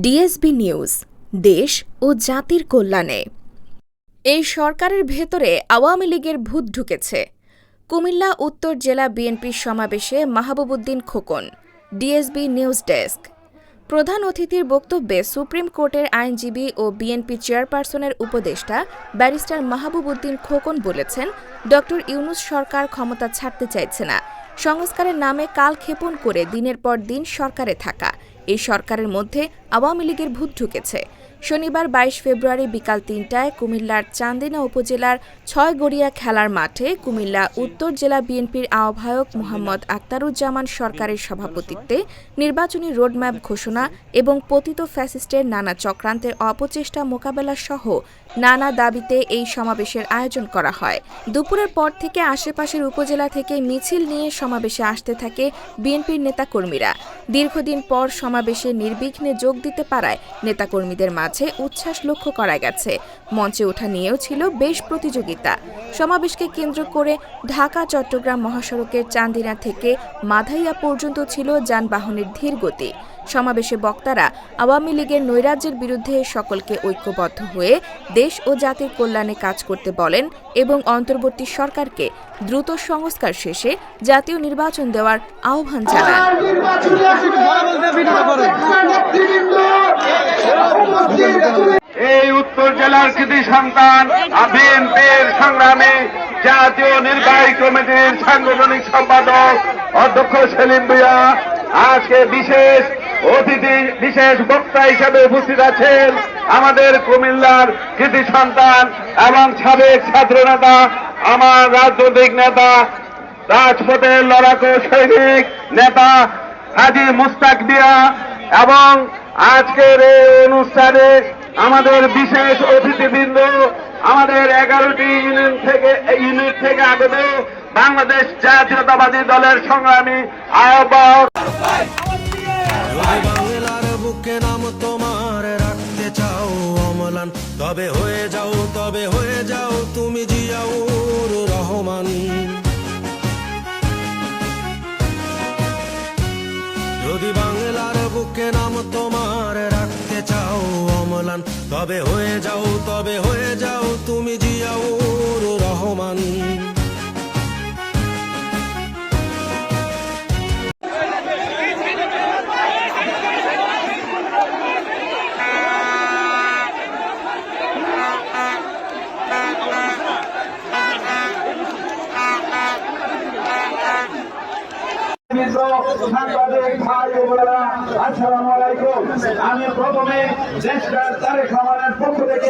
DSB news দেশ ও জাতির কল্যাণে। এই সরকারের ভেতরে আওয়ামী লীগের ভূত ঢুকেছে। কুমিল্লা উত্তর জেলা বিএনপির সমাবেশে Mahbubuddin Khokon. DSB news desk. প্রধান অতিথির বক্তব্যে সুপ্রিম কোর্টের আইনজীবী ও বিএনপি চেয়ারপারসনের উপদেষ্টা ব্যারিস্টার মাহবুবউদ্দিন খোকন বলেছেন, ড ইউনূস সরকার ক্ষমতা ছাড়তে চাইছে না। সংস্কারের নামে কালক্ষেপণ করে দিনের পর দিন সরকারে থাকা এই সরকারের মধ্যে আওয়ামী লীগের ভূত ঢুকেছে। শনিবার ২২ ফেব্রুয়ারি বিকাল ৩টায় কুমিল্লার চান্দিনা উপজেলার ছয়গড়িয়া খেলার মাঠে কুমিল্লা উত্তর জেলা বিএনপির আহ্বায়ক মোহাম্মদ আখতারুজ্জামান সরকারের সভাপতিত্বে নির্বাচনী রোডম্যাপ ঘোষণা এবং পতিত ফ্যাসিস্টের নানা চক্রান্তের অপচেষ্টা মোকাবেলা সহ নানা দাবিতে এই সমাবেশের আয়োজন করা হয়। দুপুরের পর থেকে আশেপাশের উপজেলা থেকে মিছিল নিয়ে সমাবেশে আসতে থাকে বিএনপির নেতাকর্মীরা। দীর্ঘদিন পর সমাবেশে নির্বিঘ্নে যোগ দিতে পারায় নেতাকর্মীদের মাঝে উচ্ছ্বাস লক্ষ্য করা গেছে। মঞ্চে ওঠা নিয়েও ছিল বেশ প্রতিযোগিতা। সমাবেশকে কেন্দ্র করে ঢাকা চট্টগ্রাম মহাসড়কের চান্দিনা থেকে মাধাইয়া পর্যন্ত ছিল যানবাহনের ধীর গতি। সমাবেশে বক্তারা আওয়ামী লীগের নৈরাজ্যের বিরুদ্ধে সকলকে ঐক্যবদ্ধ হয়ে দেশ ও জাতির কল্যাণে কাজ করতে বলেন এবং অন্তর্বর্তী সরকারকে দ্রুত সংস্কার শেষে জাতীয় নির্বাচন দেওয়ার আহ্বান জানান। এই উত্তর জেলার কৃতি সন্তান বিএনপির সংগ্রামী জাতীয় নির্বাহী কমিটির সাংগঠনিক সম্পাদক অধ্যক্ষ সেলিম ভূঁইয়া আজকে বিশেষ বক্তা হিসেবে উপস্থিত আছেন আমাদের কুমিল্লার কৃতি সন্তান এবং সাবেক ছাত্রনেতা, আমার রাজনৈতিক নেতা, রাজপথের লড়াকু সৈনিক নেতা হাজী মুস্তাক মিয়া। এবং আজকের এই অনুষ্ঠানে আমাদের বিশেষ অতিথিবৃন্দ, আমাদের 11টি ইউনিট থেকে আগত বাংলাদেশ জাতীয়তাবাদী দলের সংগ্রামী আহ্বায়ক। বাংলার বুকে নাম তোমার রাখতে চাও অমলান, তবে হয়ে যাও তুমি জিয়াউর রহমান। যদি বাংলার বুকে নাম তোমার রাখতে চাও অমলান, তবে হয়ে যাও তুমি জিয়াউর রহমান। সাংবাদিক ভাই ও বোনেরা, আসসালামু আলাইকুম। আমি প্রথমে দেশটার তারেক রহমানের পক্ষ থেকে